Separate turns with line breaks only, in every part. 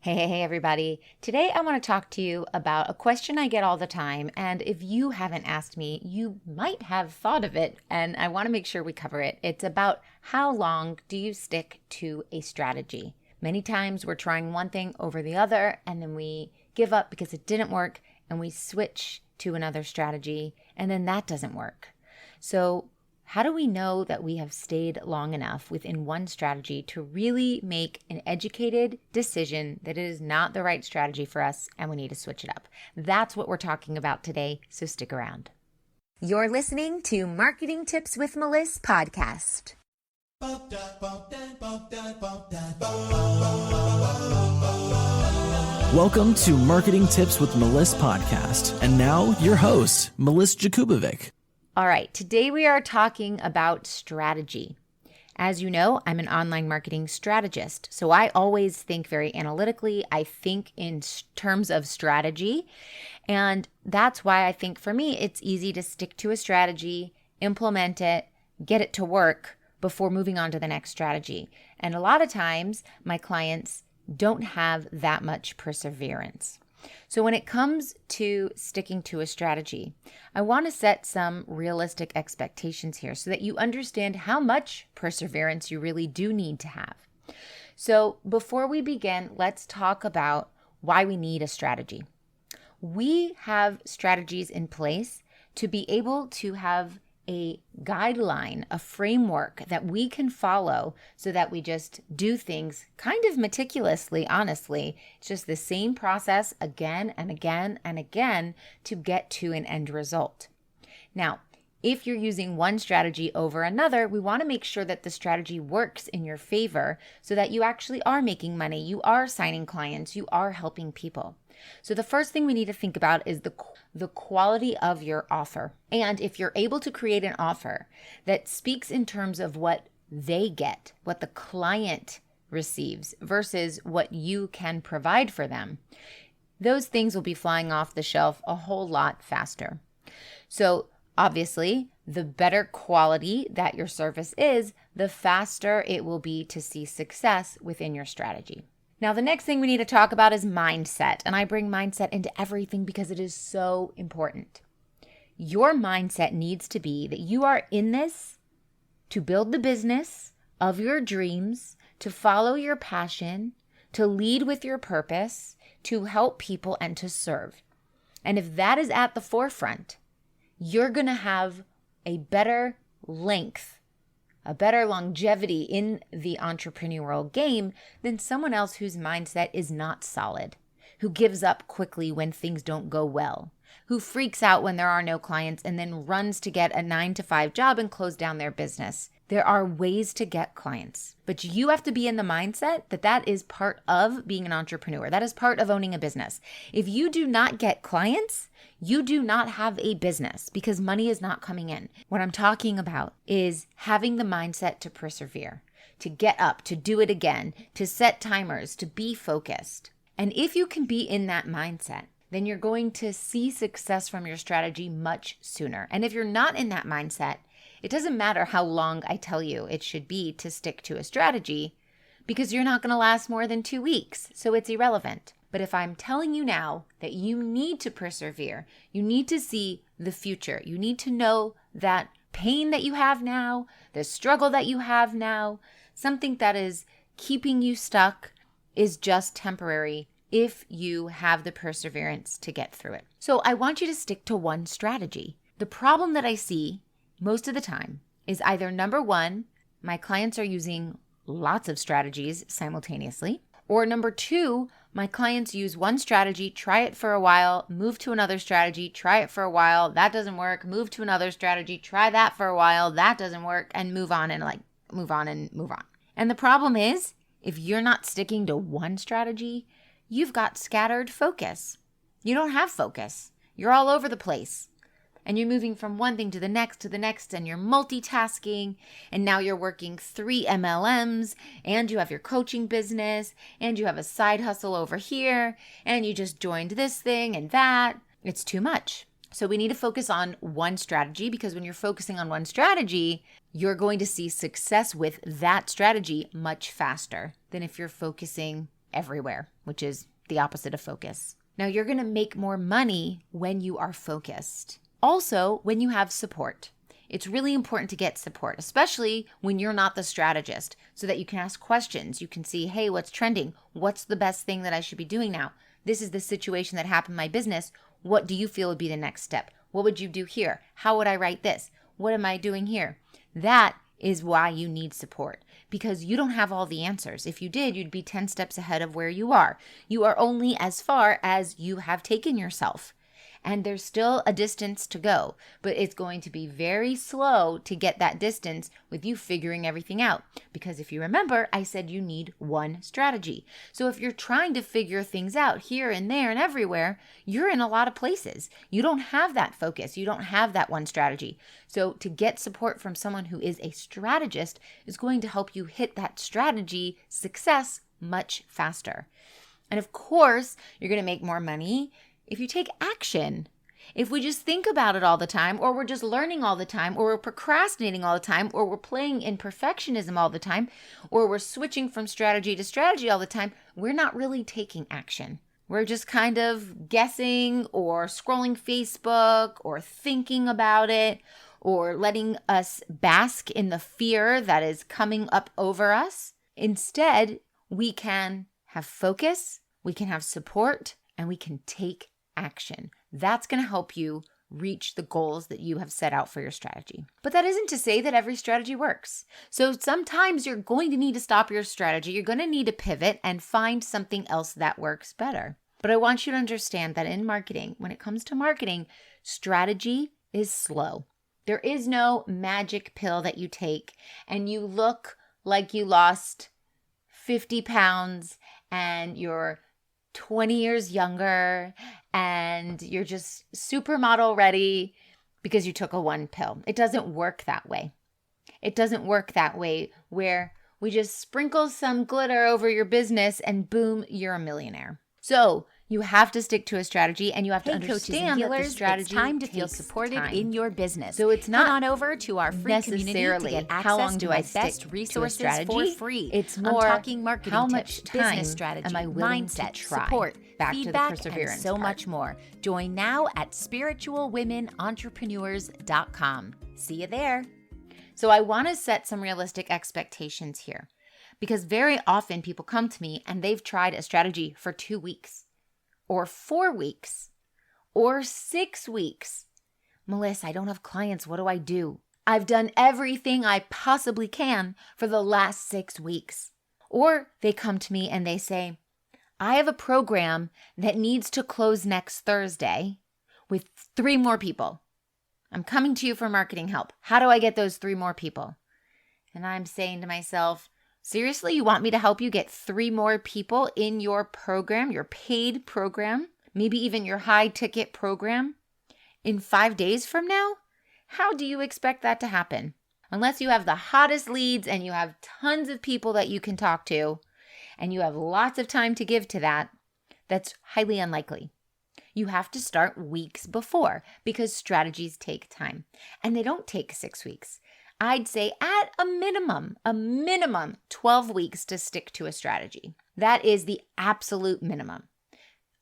Hey, everybody. Today I want to talk to you about a question I get all the time. And if you haven't asked me, you might have thought of it. And I want to make sure we cover it. It's about how long do you stick to a strategy? Many times we're trying one thing over the other, and then we give up because it didn't work, and we switch to another strategy, and then that doesn't work. So how do we know that we have stayed long enough within one strategy to really make an educated decision that it is not the right strategy for us and we need to switch it up? That's what we're talking about today, so stick around. You're listening to Marketing Tips with Meliss podcast.
Welcome to Marketing Tips with Meliss podcast. And now your host, Meliss-Ep.397.
All right, today we are talking about strategy. As you know, I'm an online marketing strategist, so I always think very analytically. I think in terms of strategy, and that's why I think for me, it's easy to stick to a strategy, implement it, get it to work before moving on to the next strategy. And a lot of times, my clients don't have that much perseverance. So when it comes to sticking to a strategy, I want to set some realistic expectations here so that you understand how much perseverance you really do need to have. So before we begin, let's talk about why we need a strategy. We have strategies in place to be able to have a guideline, a framework that we can follow so that we just do things kind of meticulously, honestly. It's just the same process again and again and again to get to an end result. Now, if you're using one strategy over another, we want to make sure that the strategy works in your favor so that you actually are making money, you are signing clients, you are helping people. So the first thing we need to think about is the quality of your offer. And if you're able to create an offer that speaks in terms of what they get, what the client receives versus what you can provide for them, those things will be flying off the shelf a whole lot faster. So obviously, the better quality that your service is, the faster it will be to see success within your strategy. Now, the next thing we need to talk about is mindset. And I bring mindset into everything because it is so important. Your mindset needs to be that you are in this to build the business of your dreams, to follow your passion, to lead with your purpose, to help people, and to serve. And if that is at the forefront, you're going to have a better length, a better longevity in the entrepreneurial game than someone else whose mindset is not solid, who gives up quickly when things don't go well, who freaks out when there are no clients and then runs to get a 9-to-5 job and close down their business. There are ways to get clients, but you have to be in the mindset that that is part of being an entrepreneur. That is part of owning a business. If you do not get clients, you do not have a business because money is not coming in. What I'm talking about is having the mindset to persevere, to get up, to do it again, to set timers, to be focused. And if you can be in that mindset, then you're going to see success from your strategy much sooner. And if you're not in that mindset, it doesn't matter how long I tell you it should be to stick to a strategy because you're not going to last more than 2 weeks, so it's irrelevant. But if I'm telling you now that you need to persevere, you need to see the future, you need to know that pain that you have now, the struggle that you have now, something that is keeping you stuck is just temporary if you have the perseverance to get through it. So I want you to stick to one strategy. The problem that I see most of the time is either number one, my clients are using lots of strategies simultaneously, or number two, my clients use one strategy, try it for a while, move to another strategy, try it for a while, that doesn't work, move to another strategy, try that for a while, that doesn't work, and move on. And the problem is, if you're not sticking to one strategy, you've got scattered focus. You don't have focus. You're all over the place. And you're moving from one thing to the next, and you're multitasking, and now you're working 3 MLMs, and you have your coaching business, and you have a side hustle over here, and you just joined this thing and that. It's too much. So we need to focus on one strategy, because when you're focusing on one strategy, you're going to see success with that strategy much faster than if you're focusing everywhere. which is the opposite of focus. Now, you're going to make more money when you are focused. Also, when you have support. It's really important to get support, especially when you're not the strategist, so that you can ask questions. You can see, hey, what's trending? What's the best thing that I should be doing now? This is the situation that happened in my business. What do you feel would be the next step? What would you do here? How would I write this? What am I doing here? That is why you need support, because you don't have all the answers. If you did, you'd be 10 steps ahead of where you are. You are only as far as you have taken yourself. And there's still a distance to go, but it's going to be very slow to get that distance with you figuring everything out. Because if you remember, I said you need one strategy. So if you're trying to figure things out here and there and everywhere, you're in a lot of places. You don't have that focus. You don't have that one strategy. So to get support from someone who is a strategist is going to help you hit that strategy success much faster. And of course, you're going to make more money if you take action. If we just think about it all the time, or we're just learning all the time, or we're procrastinating all the time, or we're playing in perfectionism all the time, or we're switching from strategy to strategy all the time, we're not really taking action. We're just kind of guessing or scrolling Facebook or thinking about it or letting us bask in the fear that is coming up over us. Instead, we can have focus, we can have support, and we can take action. That's going to help you reach the goals that you have set out for your strategy. But that isn't to say that every strategy works. So sometimes you're going to need to stop your strategy. You're going to need to pivot and find something else that works better. But I want you to understand that in marketing, when it comes to marketing, strategy is slow. There is no magic pill that you take and you look like you lost 50 pounds and you're 20 years younger and you're just supermodel ready because you took a one pill. It doesn't work that way. It doesn't work that way where we just sprinkle some glitter over your business and boom, you're a millionaire. So you have to stick to a strategy and you have to understand that the strategy
it's time to feel
takes
supported
time.
in your business.
So it's not
Head on over to our free community to get access
how long
to
do
my
I stick
best
to a
resources
strategy?
for free.
It's
I'm
more
talking marketing
how
tips,
much time
business strategy,
am I willing to
mindset,
try?
support,
Back to the
feedback,
perseverance
and so
part.
much more. Join now at spiritualwomenentrepreneurs.com. See you there.
So I want to set some realistic expectations here because very often people come to me and they've tried a strategy for 2 weeks or 4 weeks or 6 weeks. Meliss, I don't have clients. What do I do? I've done everything I possibly can for the last 6 weeks. Or they come to me and they say, I have a program that needs to close next Thursday with 3 more people. I'm coming to you for marketing help. How do I get those 3 more people? And I'm saying to myself, seriously, you want me to help you get 3 more people in your program, your paid program, maybe even your high ticket program in 5 days from now? How do you expect that to happen? Unless you have the hottest leads and you have tons of people that you can talk to and you have lots of time to give to that, that's highly unlikely. You have to start weeks before because strategies take time and they don't take 6 weeks. I'd say at a minimum 12 weeks to stick to a strategy. That is the absolute minimum.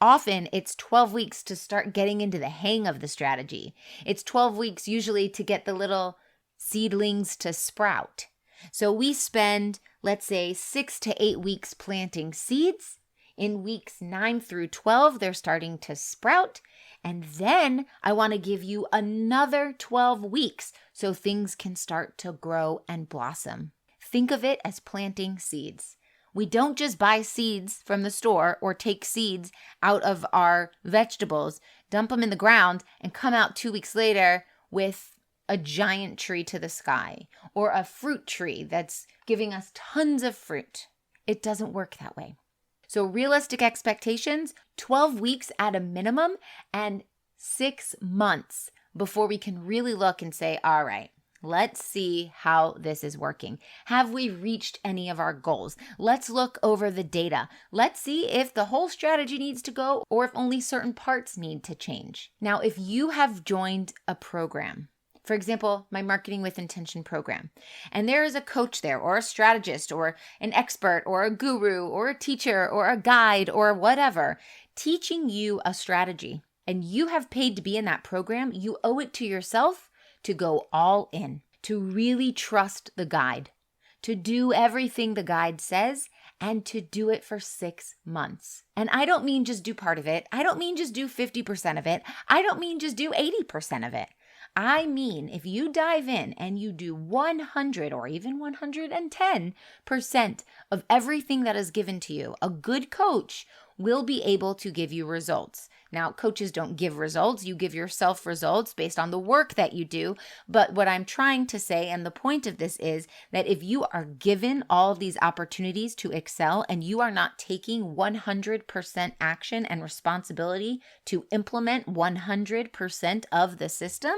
Often it's 12 weeks to start getting into the hang of the strategy. It's 12 weeks usually to get the little seedlings to sprout. So we spend, let's say, 6 to 8 weeks planting seeds. In weeks 9 through 12, they're starting to sprout. And then I want to give you another 12 weeks so things can start to grow and blossom. Think of it as planting seeds. We don't just buy seeds from the store or take seeds out of our vegetables, dump them in the ground, and come out 2 weeks later with a giant tree to the sky or a fruit tree that's giving us tons of fruit. It doesn't work that way. So realistic expectations, 12 weeks at a minimum and 6 months before we can really look and say, all right, let's see how this is working. Have we reached any of our goals? Let's look over the data. Let's see if the whole strategy needs to go or if only certain parts need to change. Now, if you have joined a program For example, my Marketing with Intention program. And there is a coach there, or a strategist, or an expert, or a guru, or a teacher, or a guide, or whatever, teaching you a strategy. And you have paid to be in that program. You owe it to yourself to go all in, to really trust the guide, to do everything the guide says, and to do it for 6 months. And I don't mean just do part of it. I don't mean just do 50% of it. I don't mean just do 80% of it. I mean, if you dive in and you do 100 or even 110% of everything that is given to you, a good coach will be able to give you results. Now, coaches don't give results. You give yourself results based on the work that you do. But what I'm trying to say, and the point of this is that if you are given all of these opportunities to excel and you are not taking 100% action and responsibility to implement 100% of the system,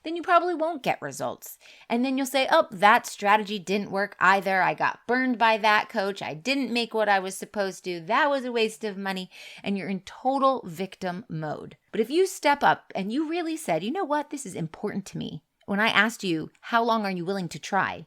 then you probably won't get results. And then you'll say, oh, that strategy didn't work either. I got burned by that coach. I didn't make what I was supposed to. That was a waste of money. And you're in total victim mode. But if you step up and you really said, you know what, this is important to me. When I asked you, how long are you willing to try?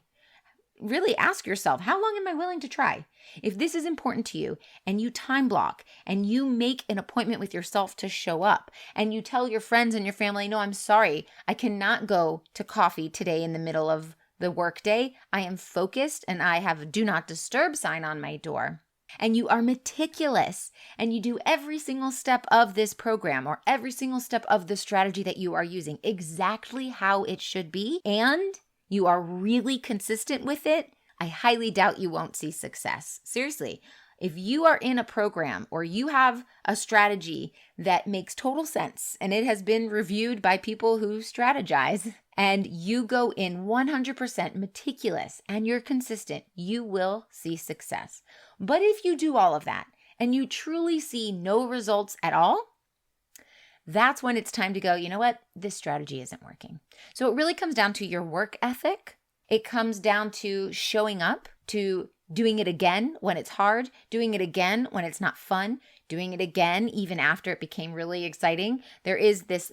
Really ask yourself, how long am I willing to try? If this is important to you and you time block and you make an appointment with yourself to show up and you tell your friends and your family, no, I'm sorry, I cannot go to coffee today in the middle of the workday. I am focused and I have a do not disturb sign on my door. And you are meticulous and you do every single step of this program or every single step of the strategy that you are using exactly how it should be, and you are really consistent with it, I highly doubt you won't see success. Seriously, if you are in a program or you have a strategy that makes total sense and it has been reviewed by people who strategize, and you go in 100% meticulous and you're consistent, you will see success. But if you do all of that and you truly see no results at all, that's when it's time to go, you know what, this strategy isn't working. So it really comes down to your work ethic. It comes down to showing up, to doing it again when it's hard, doing it again when it's not fun, doing it again even after it became really exciting. There is this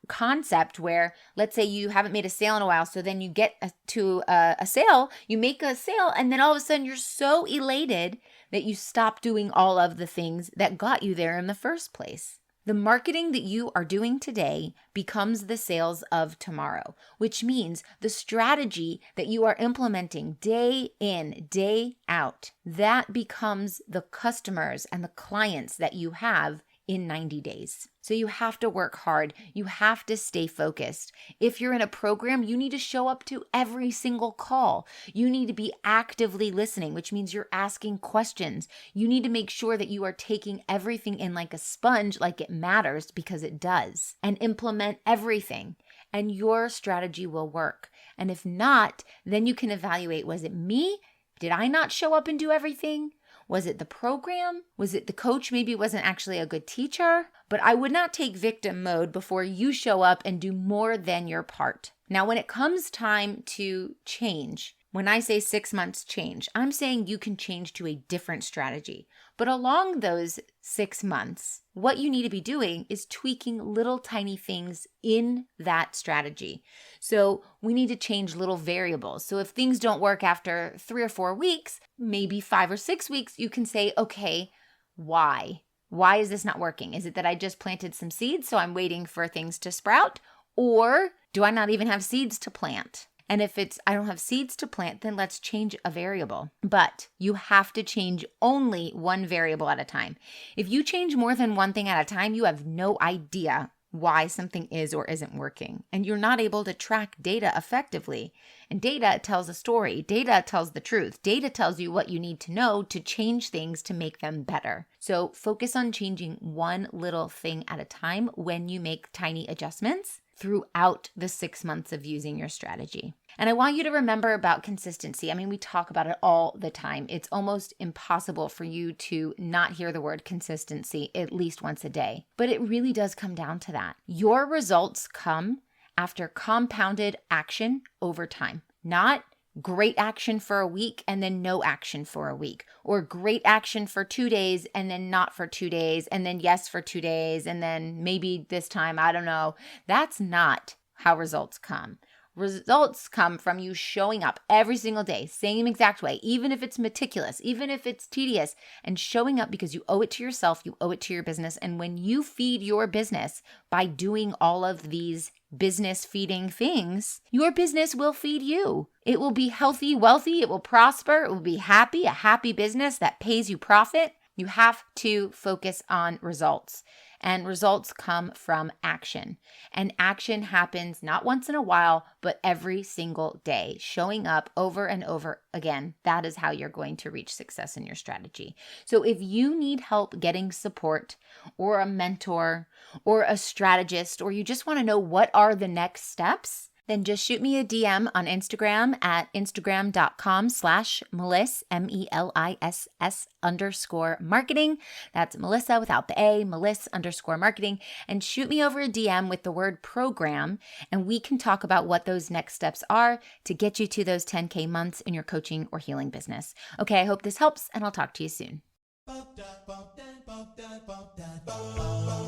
concept where, let's say you haven't made a sale in a while, so then you get to a sale, you make a sale, and then all of a sudden you're so elated that you stop doing all of the things that got you there in the first place. The marketing that you are doing today becomes the sales of tomorrow, which means the strategy that you are implementing day in, day out, that becomes the customers and the clients that you have in 90 days. So you have to work hard. You have to stay focused. If you're in a program, you need to show up to every single call. You need to be actively listening, which means you're asking questions. You need to make sure that you are taking everything in like a sponge, like it matters, because it does, and implement everything. And your strategy will work. And if not, then you can evaluate, was it me? Did I not show up and do everything? Was it the program? Was it the coach? Maybe it wasn't actually a good teacher. But I would not take victim mode before you show up and do more than your part. Now, when it comes time to change, when I say 6 months change, I'm saying you can change to a different strategy. But along those 6 months, what you need to be doing is tweaking little tiny things in that strategy. So we need to change little variables. So if things don't work after 3 or 4 weeks, maybe 5 or 6 weeks, you can say, okay, why? Why is this not working? Is it that I just planted some seeds, so I'm waiting for things to sprout? Or do I not even have seeds to plant? And if it's, I don't have seeds to plant, then let's change a variable. But you have to change only one variable at a time. If you change more than one thing at a time, you have no idea why something is or isn't working. And you're not able to track data effectively. And data tells a story. Data tells the truth. Data tells you what you need to know to change things to make them better. So focus on changing one little thing at a time when you make tiny adjustments throughout the 6 months of using your strategy. And I want you to remember about consistency. I mean, we talk about it all the time. It's almost impossible for you to not hear the word consistency at least once a day. But it really does come down to that. Your results come after compounded action over time, not great action for a week and then no action for a week, or great action for 2 days and then not for 2 days, and then yes for 2 days, and then maybe this time, I don't know. That's not how results come. Results come from you showing up every single day, same exact way, even if it's meticulous, even if it's tedious, and showing up because you owe it to yourself, you owe it to your business. And when you feed your business by doing all of these business feeding things, your business will feed you. It will be healthy, wealthy, it will prosper, it will be happy, a happy business that pays you profit. You have to focus on results. And results come from action. And action happens not once in a while, but every single day, showing up over and over again. That is how you're going to reach success in your strategy. So if you need help getting support or a mentor or a strategist, or you just want to know what are the next steps, then just shoot me a DM on Instagram at instagram.com/Meliss, MELISS_marketing. That's Melissa without the A, Meliss_marketing. And shoot me over a DM with the word program, and we can talk about what those next steps are to get you to those 10K months in your coaching or healing business. Okay, I hope this helps, and I'll talk to you soon.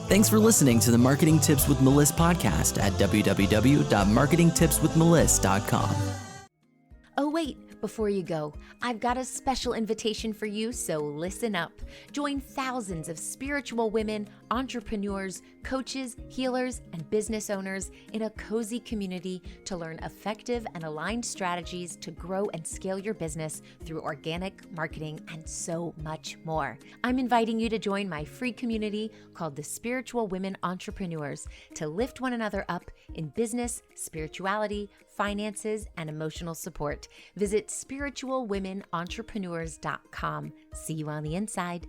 Thanks for listening to the Marketing Tips with Meliss podcast at www.marketingtipswithmeliss.com.
Oh, wait, before you go, I've got a special invitation for you, so listen up. Join thousands of spiritual women, entrepreneurs, coaches, healers, and business owners in a cozy community to learn effective and aligned strategies to grow and scale your business through organic marketing and so much more. I'm inviting you to join my free community called the Spiritual Women Entrepreneurs to lift one another up in business, spirituality, finances, and emotional support. Visit spiritualwomenentrepreneurs.com. See you on the inside.